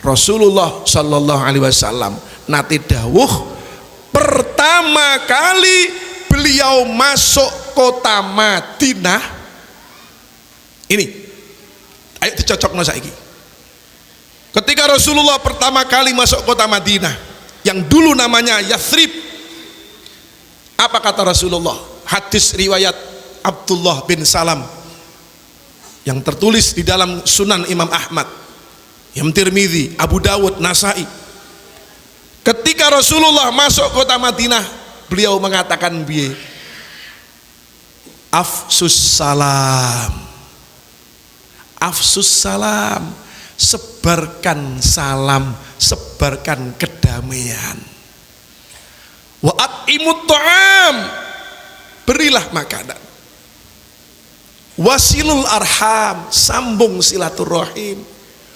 Rasulullah sallallahu alaihi wasallam nate dawuh pertama kali beliau masuk kota Madinah ini, ayo dicocokno saiki. Ketika Rasulullah pertama kali masuk kota Madinah yang dulu namanya Yathrib, apa kata Rasulullah? Hadis riwayat Abdullah bin Salam yang tertulis di dalam Sunan Imam Ahmad, Imam Tirmidzi, Abu Dawud, Nasai. Ketika Rasulullah masuk kota Madinah, beliau mengatakan biye, afsus salam, afsus salam, sebarkan salam, sebarkan kedamaian. Wa at'imut ta'am, berilah makanan. Wasilul arham, sambung silaturahim.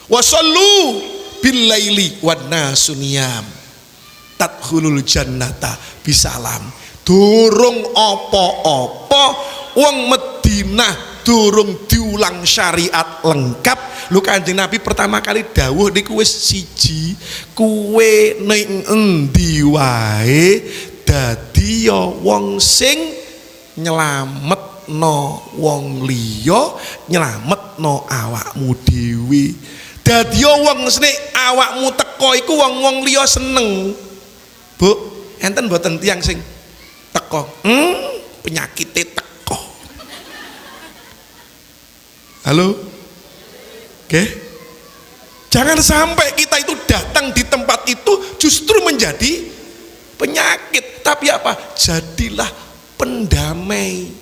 Wasallu bil laili wan nasu niyam, tadkhulul jannata bisalam. Durung apa-apa wong Madinah durung diulang syariat lengkap lho Kanjeng Nabi pertama kali dawuh niku wis siji, kuwe ning endi wae dadi ya wong sing nyelametno wong liya, nyelametno awakmu dhewe. Dadi ya wong nek awakmu teko iku wong-wong liya seneng. Bu, enten mboten tiyang sing teko penyakite teko. Halo? Oke? Jangan sampai kita itu datang di tempat itu justru menjadi penyakit. Tapi apa? Jadilah pendamai.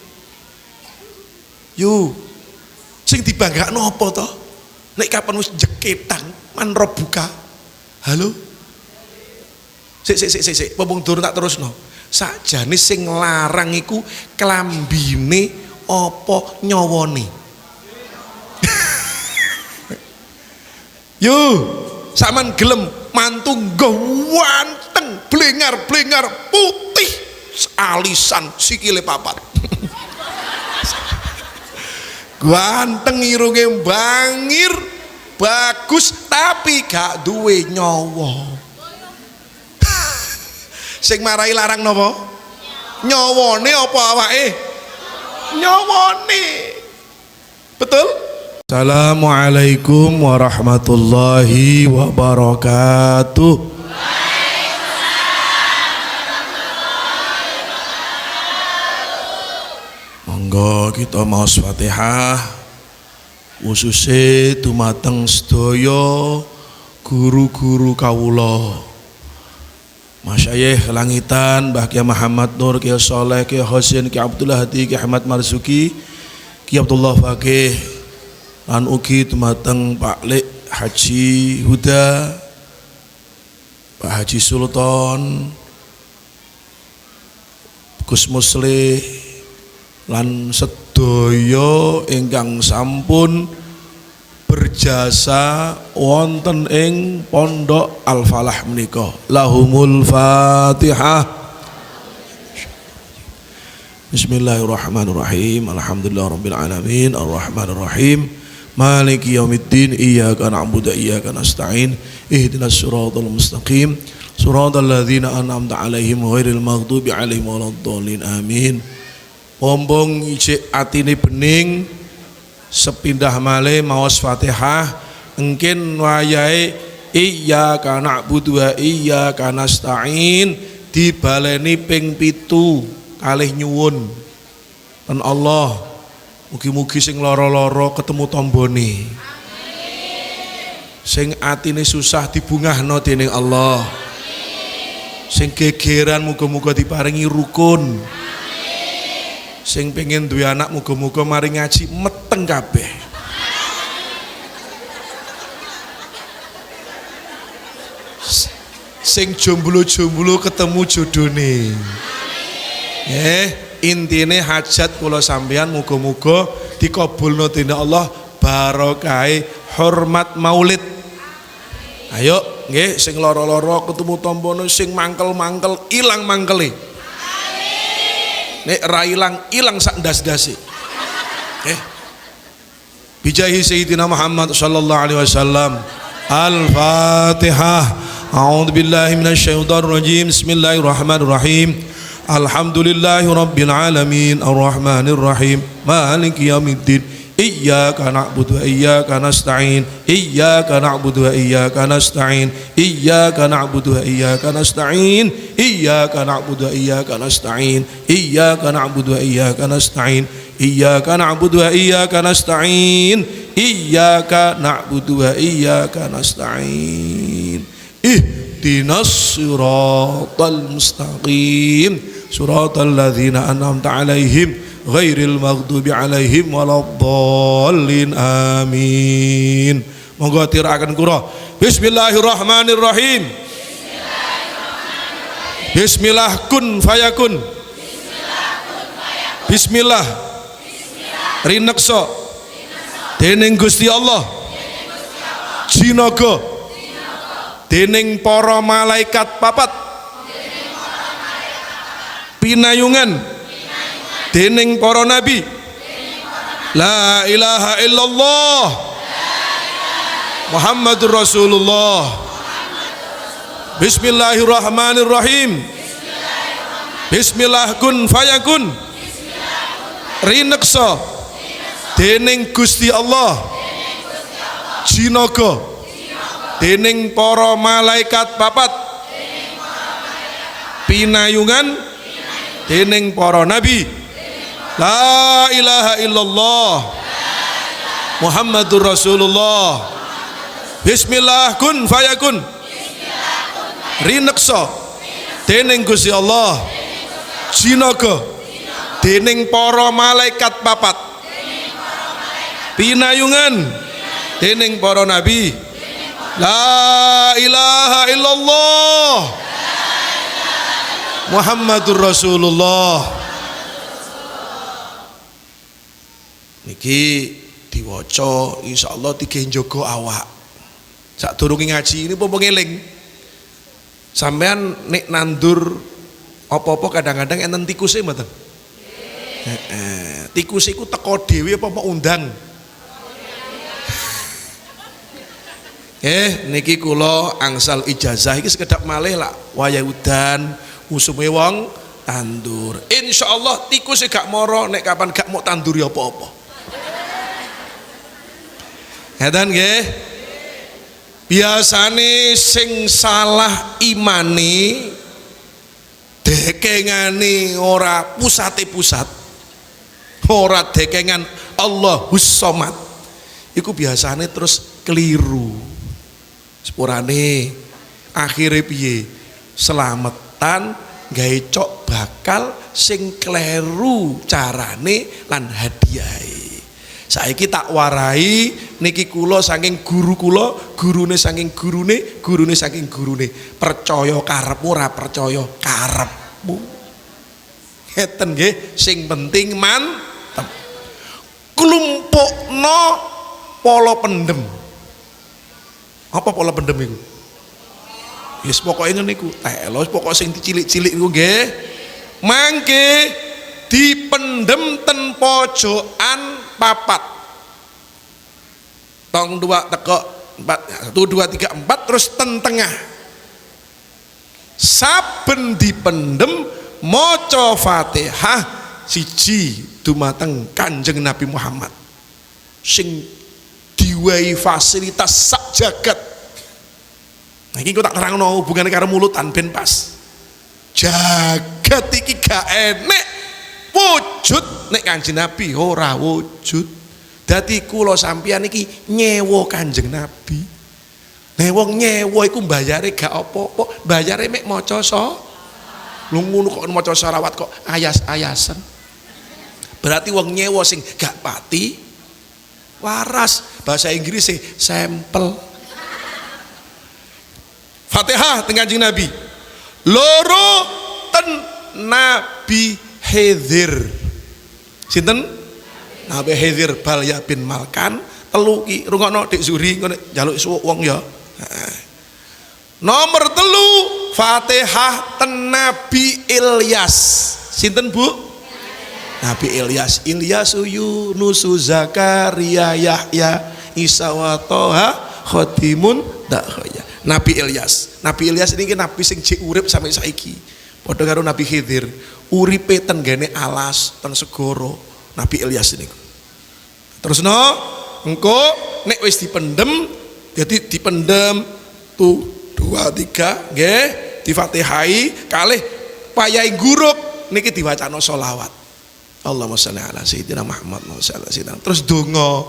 Yo, sing dibanggakno apa to? Nek kapan wis jeketan man robuka. Halo? Sik, popong durung tak terusno. Sakjane sing larang iku klambine apa nyawane. Yo, sampean gelem mantu ganteng, blengar-blengar putih, alisan sikile papat. Ganteng irunge bangir, bagus tapi gak duwe nyawa. Sing marai larang napa? Nyawane apa awake? Nyawane. Betul? Assalamualaikum warahmatullahi wabarakatuh. Monggo kita maos Fatihah khususé dumateng sedaya guru-guru kawula. Masyayikh langitan Mbah Kiai Muhammad Nur, Kiai Saleh, Kiai Hasin, Kiai Abdullah Hadi, Kiai Ahmad Marzuki, Kiai Abdullah Faqih, lan ugi dumateng Pak Lek Haji Huda, Pak Haji Sultan, Gus Muslih, lan sedaya ingkang sampun berjasa wonten ing Pondok Al Falah menika. Lahumul Fatihah. Bismillahirrahmanirrahim. Alhamdulillahirabbil alamin, arrahmanir rahim, maliki yaumiddin, iyyaka na'budu wa iyyaka nasta'in, ihdinas siratal mustaqim, siratal ladzina an'amta 'alaihim ghairil maghdubi 'alaihim waladdallin. Amin. Pompong ijik atine bening sepindah malih maos Fatihah engkin wayahe iyyaka na'budu wa iyyaka nasta'in dibaleni ping 7 kalih nyuwun ten Allah mugi-mugi sing lara-lara ketemu tombone, sing atine susah dibungahno dening Allah, sing gegeran muga-muga diparingi rukun, sing pengen duwe anak muga-muga mari ngaji meteng kabeh. Sing jomblo-jomblo ketemu jodone. Intine hajat kula sampeyan muga-muga dikabulno dening Allah barokah hormat maulid. Ayo nggih sing lara-lara ketemu tombone, sing mangkel-mangkel ilang mangkele. Nek ra ilang sak ndas-ndase. Bijahi Sayyidina Muhammad sallallahu alaihi wasallam. Al-Fatihah. A'udzu billahi minasyaitonir rajim. Bismillahirrahmanirrahim. Alhamdulillahi rabbil alamin arrahmanir rahim maliki yaumiddin. Iyyaka na'budu wa iyyaka nasta'in. Iyyaka na'budu wa iyyaka nasta'in. Iyyaka na'budu wa iyyaka nasta'in. Iyyaka na'budu wa iyyaka nasta'in. Iyyaka na'budu wa iyyaka nasta'in. Iyyaka na'budu wa iyyaka nasta'in. Iyyaka na'budu wa iyyaka nasta'in. Ihdinas siratal mustaqim. Siratal ladzina an'amta 'alaihim ghairil maghdubi 'alaihim waladdallin. Amin. Monggo tiraken kula. Bismillahirrahmanirrahim. Bismillah kun fayakun. Bismillah rineksa dening Gusti Allah, jinaga dening para malaikat papat, pinayungan dening para nabi. La ilaha illallah Muhammadur Rasulullah. Bismillahirrahmanirrahim. Bismillah kun fayakun. Rineksa dening Gusti Allah, jinaga dening para malaikat papat, pinayungan dening para nabi. La ilaha illallah Muhammadur Rasulullah. Bismillah kun fayakun. Rineksa dening Gusti Allah, jinaga dening para malaikat papat, pinayungan dening para nabi. La ilaha illallah Muhammadur Rasulullah. Niki diwaca insyaallah tiga njogo awak. Sadurunge ngaji ini popo ngeling. Sampean nek nandur apa-apa kadang-kadang enten tikuse mboten? Tikus iku teko dhewe apa mau undang? Niki kula angsal ijazah iki sekedap malih lak wayah udan musume wong tandur. Insyaallah tikus gak moro nek kapan gak mau tanduri apa-apa. Ngeten nggih. Biasane sing salah imane dekengane ora pusat, ora dekengan Allahus Somad, iku biasane terus keliru. Sepurane akhire piye? Selametan gawe cok bakal sing kleru carane lan hadiahe. Saiki tak warai niki kula saking guru kula, gurune saking gurune, gurune saking gurune. Percaya karepmu, ora percaya karepmu. Ngeten nggih, sing penting mantep. Klumpukno pola pendem. Apa pola pendem iku? Yes pokoke ngene iku. Telo pokoke sing cilik-cilik iku nggih. Mangke dipendem ten pojokan papat. Tong 2 teko 4, 1 2 3 4 terus ten tengah. Saben dipendem maca Fatihah siji dumateng Kanjeng Nabi Muhammad sing diwehi fasilitas sak jagat. Nah iki kok tak terangno hubungane karo mulutan ben pas. Jagat iki gak enek wujud nek Kanjeng Nabi ora wujud. Dadi kula sampeyan iki nyewa Kanjeng Nabi. Nek wong nyewa iku mbayare gak apa-apa, mbayare mek maca lu ngono kok maca selawat kok ayas-ayasan. Berarti wong nyewa sing gak pati waras, bahasa Inggris sampel. Fatihah teng Kanjeng Nabi. Loro ten Nabi Khidir. Sinten? Nabi Khidir Balya bin Malkan. Telu ki rungokno Dik Zuri ngono njaluk suwuk wong ya. Nomor 3 Fatihah ten Nabi Ilyas. Sinten Bu? Nabi Ilyas. Ilyasu Yunusu Zakaria Yahya Isa wa Toha Khotimun ya. Nabi Ilyas ini nabi sing jek urip sampai saiki. Padha karo Nabi Khidir, uripe tenggene alas ten segara. Nabi Ilyas niku. Terus engko nek wis dipendem, jadi dipendem tuh 2 3 nggih, difatihai kalih payahi guruk niki diwacana selawat. Allahumma sholli ala sayyidina Muhammad wa sallam. Terus donga,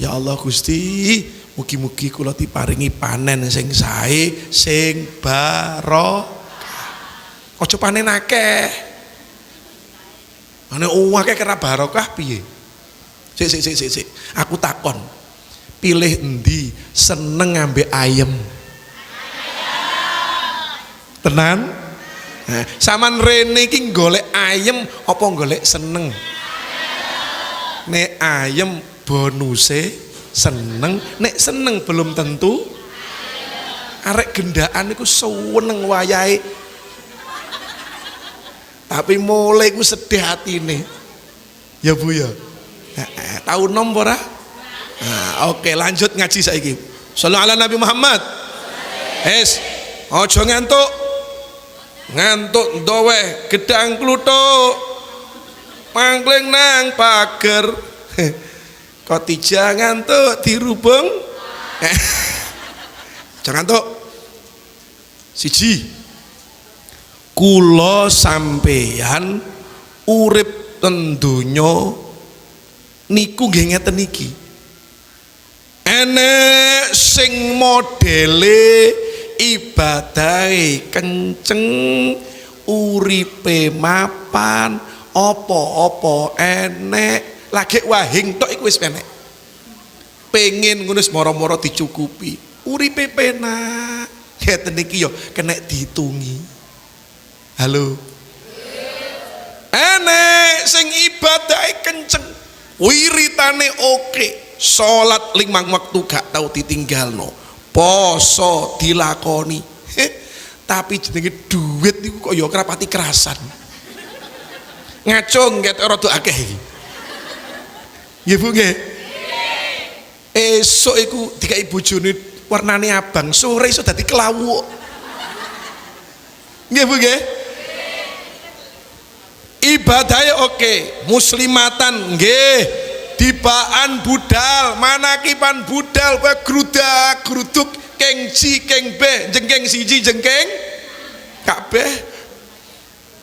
ya Allah Gusti, mugi-mugi kula diparingi panen sing sae, sing barokah. Aja panen akeh. Ane akeh kira barokah piye? Sik. Aku takon. Pilih endi? Seneng ngambek ayem. Tenan? Nah, saman rene iki golek ayem apa golek seneng? Nek ayem bonuse seneng, nek seneng belum tentu. Arek gendaan iku seneng wayahe. Tapi mulai ku sedih hatine. Ya Bu ya. Tahu nom ora? Nah, oke lanjut ngaji saiki. Shallallahu ala Nabi Muhammad. Ojo ngantuk ndowe gedang kluthuk mangkling nang pager kotija ngantuk dirubung jangan ngantuk. Siji, kula sampeyan urip ten donya niku nggih ngeten iki. Enek sing modele ibadahe kenceng, uripe mapan, apa-apa enek, lagi wahing tok iku wis enek. Pengen ngono moro-moro dicukupi, uripe penak. Ngeten iki yo kena dihitungi. Halo. Enek sing ibadahe kenceng, wiritane oke, salat 5 waktu gak tau ditinggalno. Poso dilakoni, tapi jenenge duit niku kok ya kerapati kerasan. Ngaco nggih rada akeh iki. Nggih Bu nggih. Esuk iku dikai bojone warnane abang, sore iso dadi kelawuk. Nggih Bu nggih. Ibadahe oke, muslimatan nggih. Dibaan budal, manakipan budal, grudak gruduk, kengci kengbe, jengkeng siji jengkeng kabeh.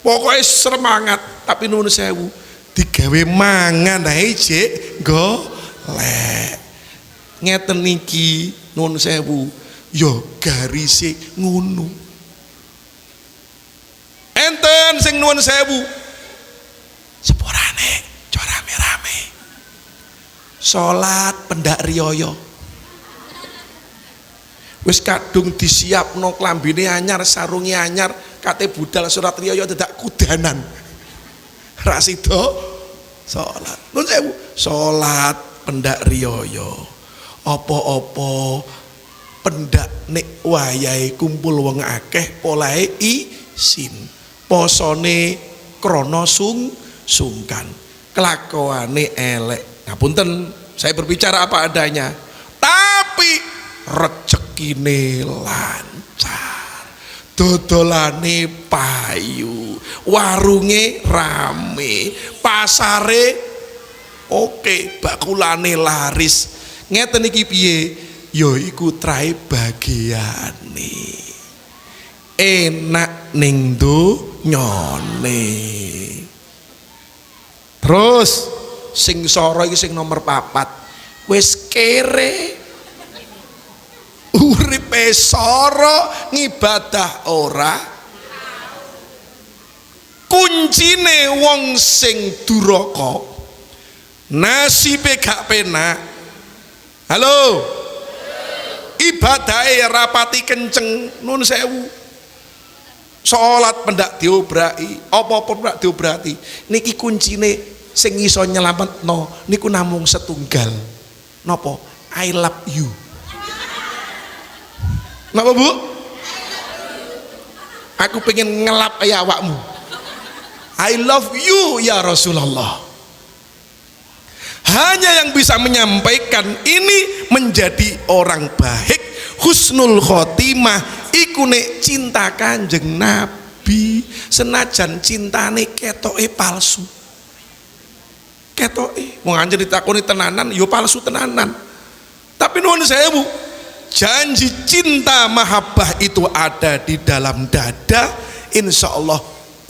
Pokoknya semangat, tapi nuwun sewu digawe mangan ae jek golek. Ngeten niki nuwun sewu yo garise ngono. Enten sing nuwun sewu sepurane rame-rame salat pendak riyaya wis kadung disiapno klambine anyar, sarunge anyar, kate budal surat riyaya dadak kudanan ra sida salat. Nuwun sewu salat pendak riyaya apa-apa pendak nek wayahe kumpul wong akeh polahe isin, posone krana sungkan, kelakuane elek. Ngapunten, saya berbicara apa adanya, tapi rezekine lancar, dodolane payu, warunge rame, pasare oke, bakulane laris. Ngeten iki piye? Ya iku trae bagiane. Enak ning donyane. Terus sing soro iki sing nomor 4 wis kere uripe soro ngibadah ora. Kuncine wong sing duraka nasibe gak penak. Halo, ibadahe rapati kenceng, nun sewu salat pendak diobraki, apa-apa pendak diobrati. Niki kuncine sing iso nyelametno niku namung setunggal. Napa? I love you. Napa Bu? Aku pengen ngelap ya awakmu. I love you ya Rasulullah. Hanya yang bisa menyampaikan ini menjadi orang baik, husnul khotimah iku nek cinta Kanjeng Nabi, senajan cintane ketoke palsu. Ketoke wong anjen ditakoni tenanan yo palsu tenanan. Tapi nuwun sewu, janji cinta mahabbah itu ada di dalam dada, insya Allah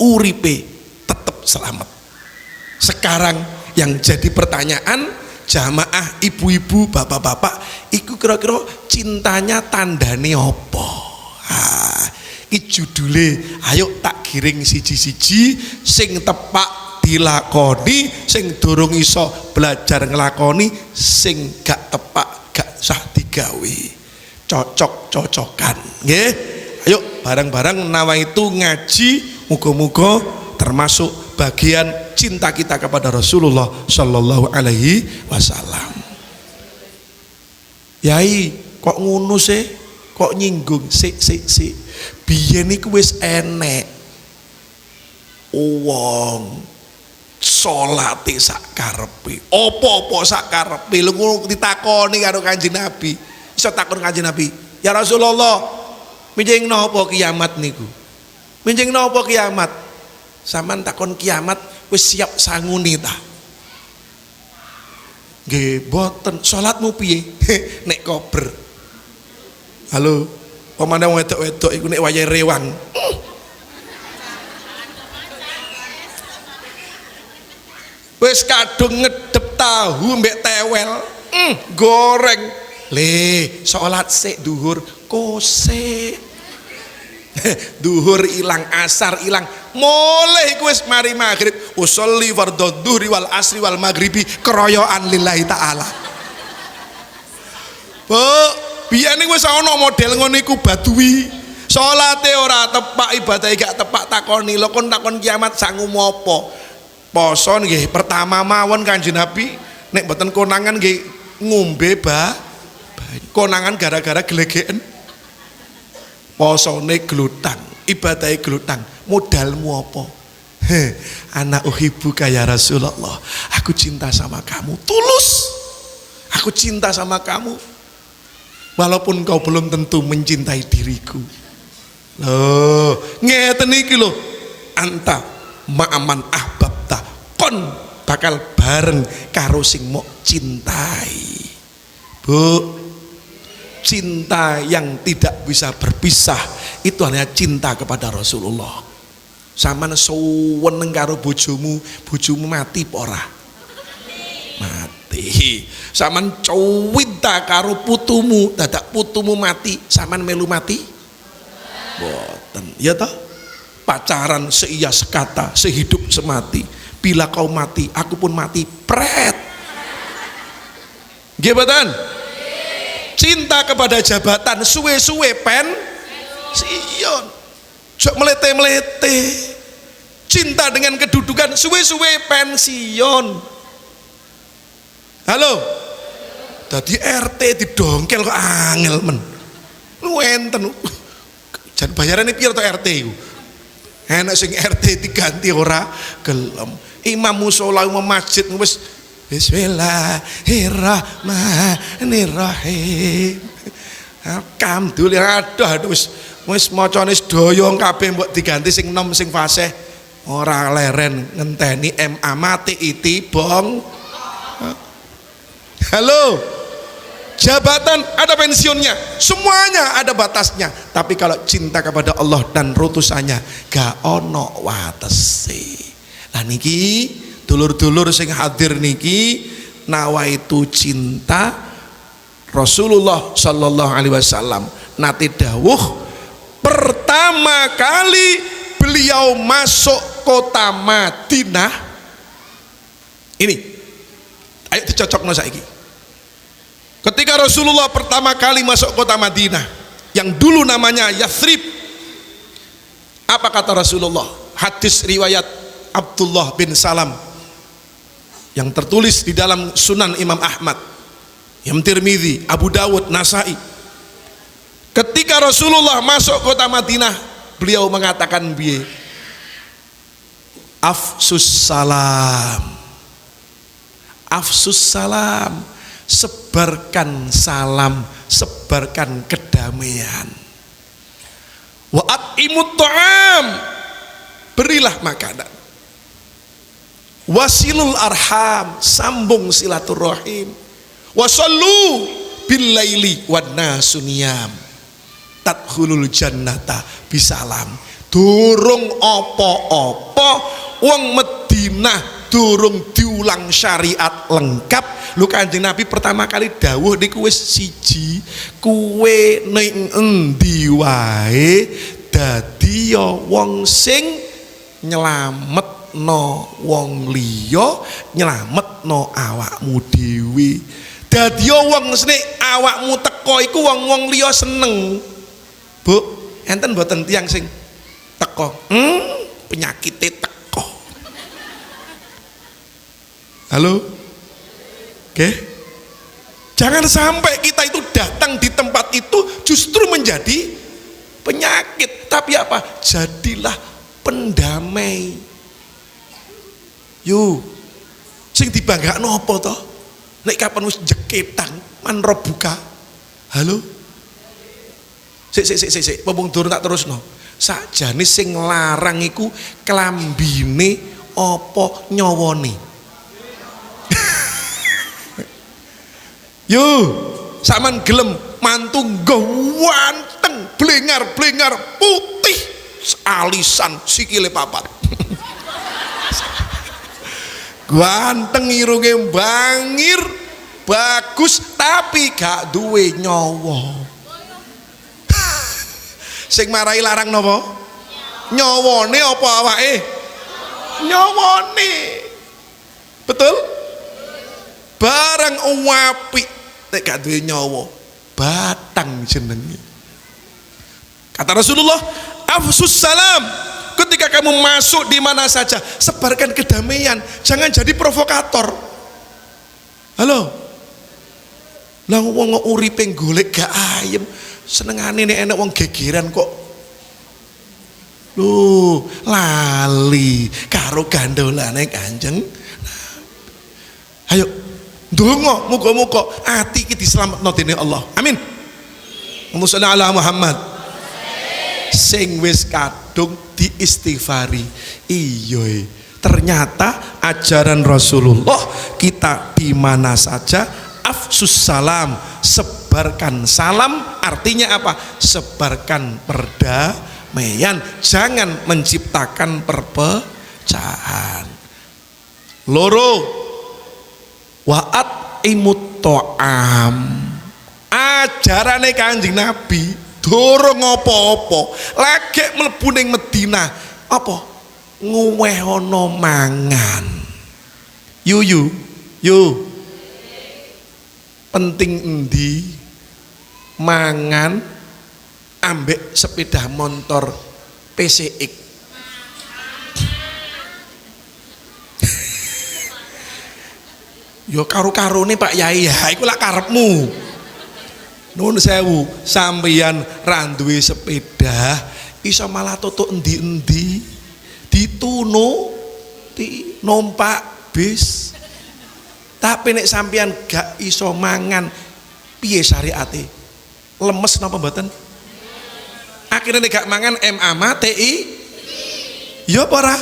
uripe tetap selamat. Sekarang yang jadi pertanyaan jamaah ibu-ibu bapak-bapak iku kira-kira cintanya tandane apa? Iki judule ayo tak giring siji-siji sing tepak dilakoni, sing durung iso belajar ngelakoni, sing gak tepak gak sah digawe. Cocok-cocokan nggih. Ayo bareng-bareng nawaitu ngaji, muga-muga termasuk bagian cinta kita kepada Rasulullah Shallallahu Alaihi Wasallam. Yai kok ngono sih, kok nyinggung sik biyen iku wis enek wong salate sak karepe, apa-apa sak karepe. Lho ngono ditakoni karo Kanjeng Nabi. Iso takon Kanjeng Nabi, "Ya Rasulullah, minjing napa kiamat niku? Minjing napa kiamat?" Saman takon kiamat wis siap sanguni ta? Nggih, boten. Salatmu piye? Nek kober. Halo, pemane wong wedok-wedok iku nek wayahe rewang. Wis kadung ngedep tahu mbek tewel. Goreng. Le, salat sik duhur, kosek. Duhur ilang, asar ilang, mulai wis mari maghrib usolli fardhu dhuhri wal asri wal maghribi keroyokan lillahi ta'ala. Bu, biyane wis ana model ngono iku badui. Salate ora tepak, ibadahe gak tepak, takoni lho kon takon kiamat sangumu apa? Poso nggih pertama mawon Kanjeng Nabi nek mboten konangan nggih ngombe konangan gara-gara gelegeken. Posone glutang, ibadahe glutang, modalmu apa? Anak uhibu kaya Rasulullah, aku cinta sama kamu tulus, aku cinta sama kamu walaupun kau belum tentu mencintai diriku. Loh, ngeten iki lho, anta ma'aman ahbabta, kon bakal bareng karo sing mok cintai. Bu, cinta yang tidak bisa berpisah itu hanya cinta kepada Rasulullah. Sampeyan suweneng karo bojomu, bojomu mati apa ora? Mati. Sampeyan cinta karo putumu, dadak putumu mati, sampeyan melu mati? Boten. Ya toh? Pacaran seia sekata, sehidup semati. Bila kau mati, aku pun mati. Pret. Nggih mboten? Cinta kepada jabatan suwe-suwe pensiun, jok melete-melete. Cinta dengan kedudukan suwe-suwe pensiun. Halo, tadi RT didongkel kok angel men. Lu enten, jan bayarannya piye to RT iku? Enak sing RT diganti ora gelem. Imam mushola imam masjid wis Bismillahirrahmanirrahim. Kamdul aduh wis macane doyong kabeh mbok diganti sing nom sing fasih ora leren ngenteni MA mati iti bong. Halo. Jabatan ada pensiunnya, semuanya ada batasnya. Tapi kalau cinta kepada Allah dan utusannya gak ono watese. Lah niki dulur-dulur sing hadir niki nawaitu cinta Rasulullah Shallallahu Alaihi Wasallam nate dawuh pertama kali beliau masuk kota Madinah ini, ayo dicocokno saiki. Ketika Rasulullah pertama kali masuk kota Madinah yang dulu namanya Yathrib, apa kata Rasulullah? Hadis riwayat Abdullah bin Salam yang tertulis di dalam Sunan Imam Ahmad, Imam Tirmidzi, Abu Dawud, Nasai. Ketika Rasulullah masuk kota Madinah, beliau mengatakan biye, afsus salam, afsus salam, sebarkan salam, sebarkan kedamaian. Wa at'imut ta'am, berilah makanan. Wasilul arham, sambung silaturahim. Wasallu bil laili wan nasu niyam, tadkhulul jannata bisalam. Durung apa-apa wong Madinah durung diulang syariat lengkap. Lho Kanjeng Nabi pertama kali dawuh niku wis siji, kuwe ning endi wae dadi ya wong sing nyelametno wong liya, nyelametno awakmu dhewe. Dadi ya wong sing awakmu teko iku wong-wong liya seneng. Bu, enten mboten tiyang sing teko penyakite teko? Halo? Oke? Jangan sampai kita itu datang di tempat itu justru menjadi penyakit. Tapi apa? Jadilah pendamai. Yo, sing dibanggakno apa to? Nek kapan wis jeketan manro buka. Halo? Sik, popung durung tak terusno. Sakjane sing larang iku klambine apa nyawane. Yo, saman gelem mantu ganteng, blengar-blengar putih, alisan sikile papat. Ganteng irunge bangir, bagus tapi gak duwe nyawa. Sing marai larang napa? Nyawane apa awake? Nyawane. Betul? Barang apik nek gak duwe nyawa, batang jenenge. Kata Rasulullah, afsus salam. Ketika kamu masuk di mana saja, sebarkan kedamaian, jangan jadi provokator. Halo? Lah wong uripe golek gak ayem, senengane nek enek wong gegeran kok. Loh, lali karo gandolane Kanjeng. Ayo ndonga muga-muga ati iki diselametno dening Allah. Amin. Allahumma sholli ala Muhammad. Sing wis kadung diistighfari. Iya, ternyata ajaran Rasulullah kita di mana saja afsus salam, sebarkan salam, artinya apa? Sebarkan perdamaian, jangan menciptakan perpecahan. Loro, wa'at imut to'am, ajarane Kanjeng Nabi dorong apa-apa lagi mlebu ning Madinah apa nguwehono mangan. Yu penting endi mangan ambek sepeda motor PCX. Yo karo-karone Pak Yai, ya iku lak karepmu. Nuwun sewu, sampeyan ra duwe sepeda iso malah tutuk endi-endi, dituno numpak bis. Tapi nek sampeyan gak iso mangan, piye syariate? Lemes napa mboten? Akhirnya nek gak mangan MA-TI. Ya apa ora?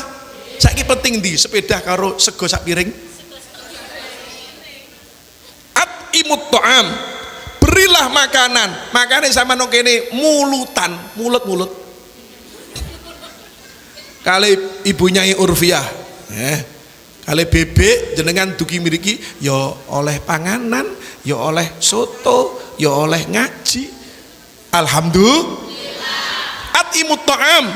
Saiki penting ndi sepeda karo sego sak piring? Imut to'am, berilah makanan. Makanya sama nong kene mulutan, mulut kali ibunya Urfiah, kali bebek jenengan dugi miriki, ya oleh panganan, ya oleh soto, ya oleh ngaji. Alhamdulillah. Imut to'am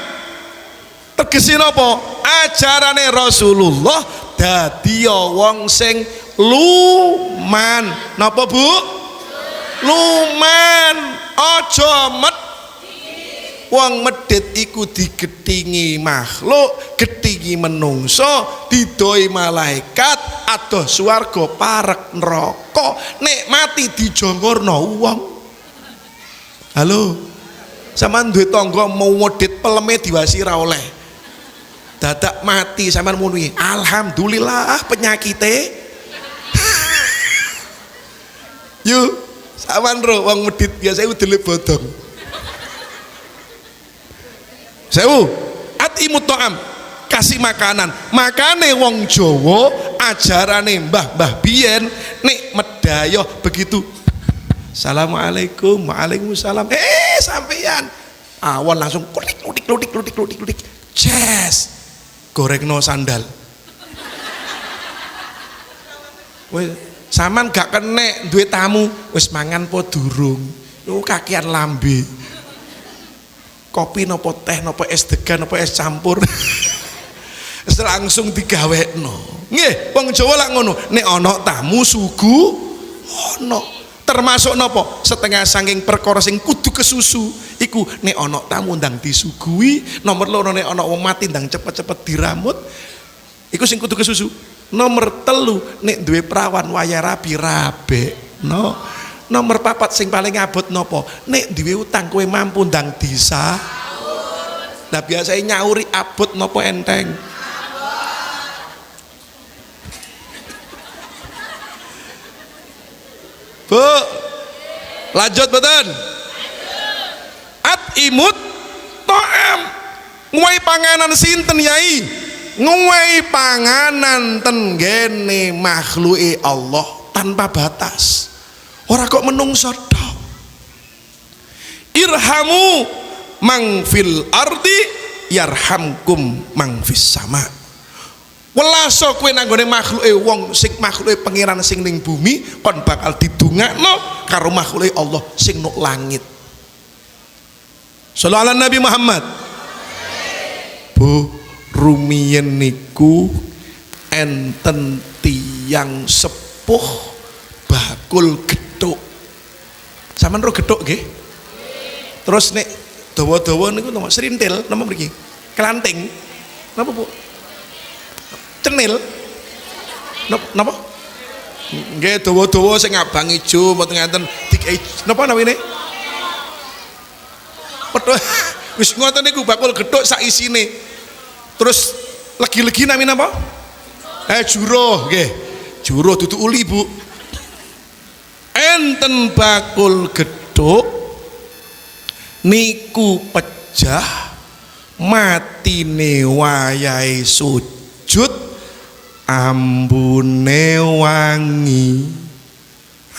tegesin apa? Ajarane Rasulullah dadi wong sing luman. Napa Bu? Luman, aja wong medhit iku digedhingi makhluk, gedhingi menungso, didoi malaikat, adoh swarga parek neraka, nek mati dijongorno wong. Halo, sampean duwe tangga mau medhit peleme diwasi ra oleh, dadak mati sampean muni alhamdulillah penyakite. Yuk, sawan ro wong medit biasa udele bodong. Sewu, atimut ta'am, kasih makanan. Makane wong Jawa ajarane mbah-mbah biyen nek medaya begitu. Assalamualaikum, waalaikumsalam. Sampeyan awon langsung klutik. Jes. Gorengno sandal. Wis saman gak kenek duwe tamu, wis mangan po durung. Lu kakian lambe. Kopi nopo teh nopo es degan nopo es campur. Wis langsung digawekno. Nggih, wong Jawa lak ngono. Nek ana tamu sugu ana. Termasuk nopo setengah saking perkara sing kudu kesusu iku nek ana tamu ndang disuguhi, nomor loro nek ana wong mati ndang cepet-cepet diramut iku sing kudu kesusu. Nomor telu nek duwe prawan waya rabi no. Nomor papat sing paling abot nopo nek duwe utang kowe mampu ndang disa. Nah biasanya nyauri abot nopo enteng. Bu, lanjut betul. Imut ta'am, nguwai panganan sinten yai? Nguwai panganan ten gene makhluke Allah tanpa batas. Ora kok menungso tok. Irhamu mang fil ardi yarhamkum mang fis sama. Welaso kowe nanggone makhluke wong sing makhluke pangeran sing ning bumi kon bakal didongakno karo makhluke Allah sing nuk langit. Shallallahu ala Nabi Muhammad. Bu, rumiyin niku enten tiyang sepuh bakul gethuk. Sampeyan ro gethuk nggih? Terus nek dawa-dawa niku napa serintil napa mriki? Kelanting. Napa, Bu? Cenil. Napa? Nggih dawa-dawa sing abang ijo mboten ngaten napa namine? Wis ngoten niku bakul gethuk sak isine. Terus legi-legi namine apa? Juro nggih. Juro dudu uli, Bu. Enten bakul gethuk niku pecah matine wayahe sujud ambune wangi.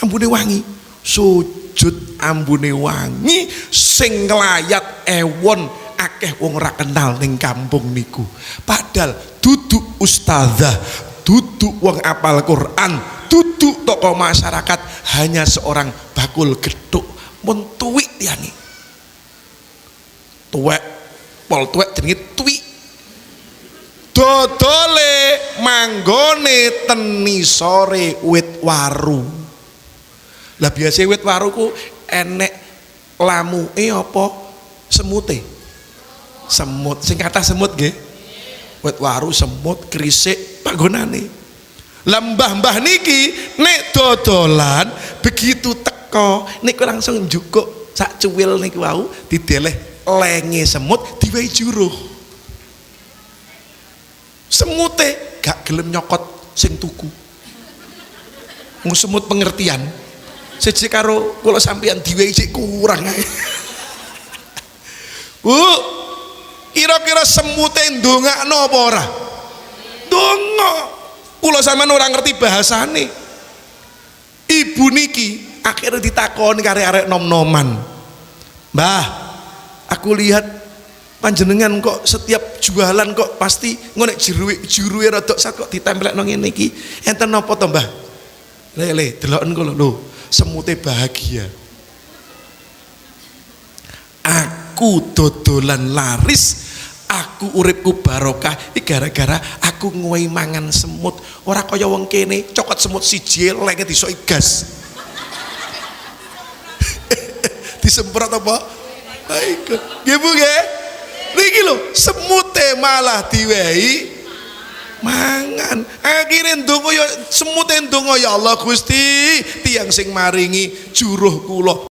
Ambune wangi. Sujud ambune wangi sing nglayat ewon akeh wong ora kenal ning kampung niku. Padahal duduk ustazah, duduk wong apal Quran, duduk tokoh masyarakat, hanya seorang bakul gethuk mun tuwik tiyane. Tuwek, pol tuwek jenenge tuwik. Dodole manggone teni sore wit waru. Lah biasa wit waru ku enek lamuke apa semute? Semut, sing kathah semut nggih. Wit waru semut krisik panggonane. Lah mbah-mbah niki nek dodolan begitu teko niku langsung njukuk sak cuwil niku wau dideleh lenge semut diwehi juruh. Semute gak gelem nyokot sing tuku. Mung semut pengertian. Siji karo kula sampeyan diwehi sik kurang ae. Bu, kira-kira semute ndongakno apa ora? Ndonga. Kula sampeyan ora ngerti bahasane. Ibu niki akhirnya ditakoni karo arek nom-noman. Mbah, aku lihat panjenengan kok setiap jualan kok pasti ngonek juruwe rada sak kok ditempelekno ngene iki. Enten napa to, Mbah? Le, deloken kula lho. Semute bahagia. Aku dodolan laris, aku uripku barokah iki gara-gara aku nguwehi mangan semut. Ora kaya wong kene cokot semut siji lenge disoki gas. Disemprot apa? Baik. Nggih Bu nggih. Niki lho semute malah diwehi mangan. Akhire ndonga ya semute ndonga ya Allah Gusti, tiyang sing maringi juruh kula